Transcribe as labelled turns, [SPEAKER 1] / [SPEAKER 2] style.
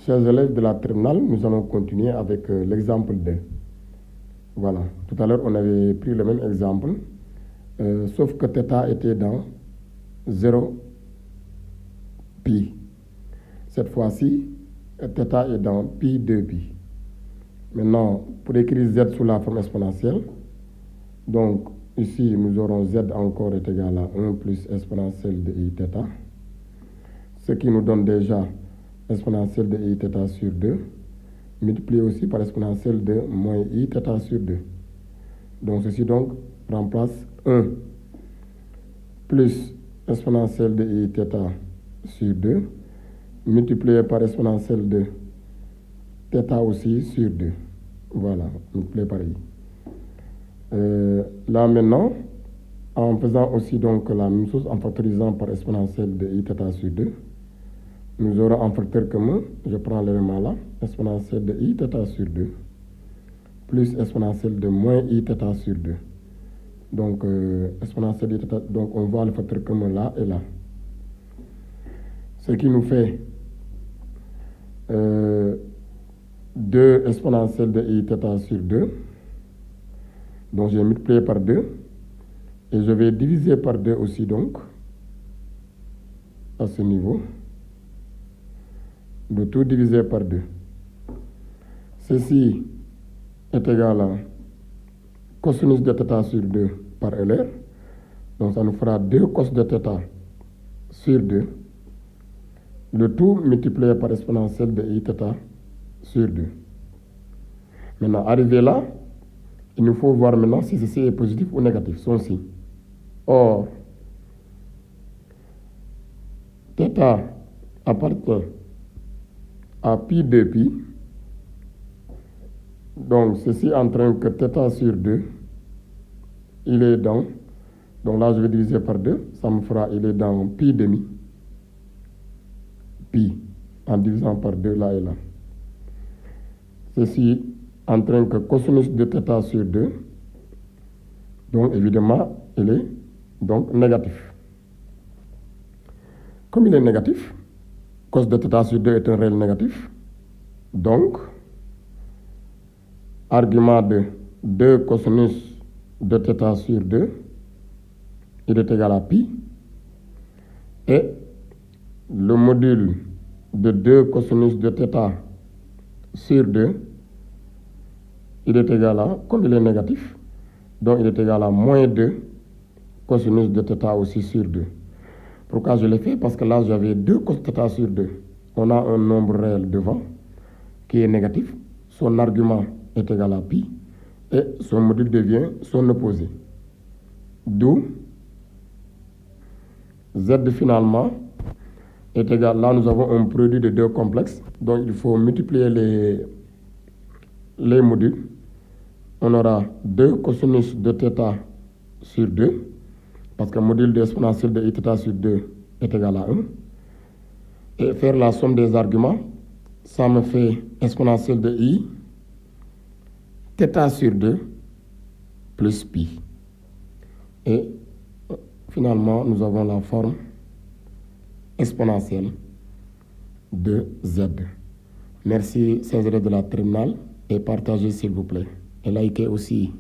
[SPEAKER 1] Chers élèves de la terminale, nous allons continuer avec l'exemple 2. Voilà, tout à l'heure on avait pris le même exemple, sauf que θ était dans 0 pi. Cette fois-ci, θ est dans pi 2 pi. Maintenant, pour écrire z sous la forme exponentielle, donc ici nous aurons z encore est égal à 1 plus exponentielle de i θ, ce qui nous donne déjà exponentielle de i θ sur 2, multiplié aussi par exponentielle de moins i θ sur 2. Donc ceci donc remplace 1 plus exponentielle de i θ sur 2, multiplié par exponentielle de θ aussi sur 2. Voilà, multiplié par i. Là maintenant, en faisant aussi donc la même chose, en factorisant par exponentielle de i θ sur 2, nous aurons en facteur commun, je prends l'élément là, exponentielle de i θ sur 2, plus exponentielle de moins i θ sur 2. Donc, exponentielle de i θ, donc on voit le facteur commun là et là. Ce qui nous fait 2 exponentielle de i θ sur 2. Donc, j'ai multiplié par 2. Et je vais diviser par 2 aussi, donc, à ce niveau. De tout diviser par 2. Ceci est égal à cosinus de θ sur 2 par LR. Donc, ça nous fera 2 cos de θ sur 2. Le tout multiplié par exponentielle de i θ sur 2. Maintenant, arrivé là, il nous faut voir maintenant si ceci est positif ou négatif, son signe. Or, θ appartient à pi 2 pi. Donc, ceci entraîne que θ sur 2, il est dans, donc là je vais diviser par 2, ça me fera, il est dans pi demi, pi, en divisant par 2 là et là. Ceci entraîne que cosinus de θ sur 2, donc évidemment, il est donc négatif. Comme il est négatif, cos de θ sur 2 est un réel négatif, donc, argument de 2 cosinus de θ sur 2, il est égal à pi, et le module de 2 cosinus de θ sur 2, il est égal à, comme il est négatif, donc il est égal à moins 2 cosinus de θ aussi sur 2. Pourquoi je l'ai fait? Parce que là, j'avais 2 cos θ sur 2. On a un nombre réel devant qui est négatif. Son argument est égal à pi et son module devient son opposé. D'où z finalement est égal, là nous avons un produit de 2 complexes, donc il faut multiplier les modules. On aura 2 cosinus de θ sur 2, parce que le module de exponentielle de i θ sur 2 est égal à 1. Et faire la somme des arguments, ça me fait exponentielle de i θ sur 2 plus pi. Et finalement, nous avons la forme exponentielle de z. Merci, chers élèves de la terminale, et partagez s'il vous plaît. Et likez aussi.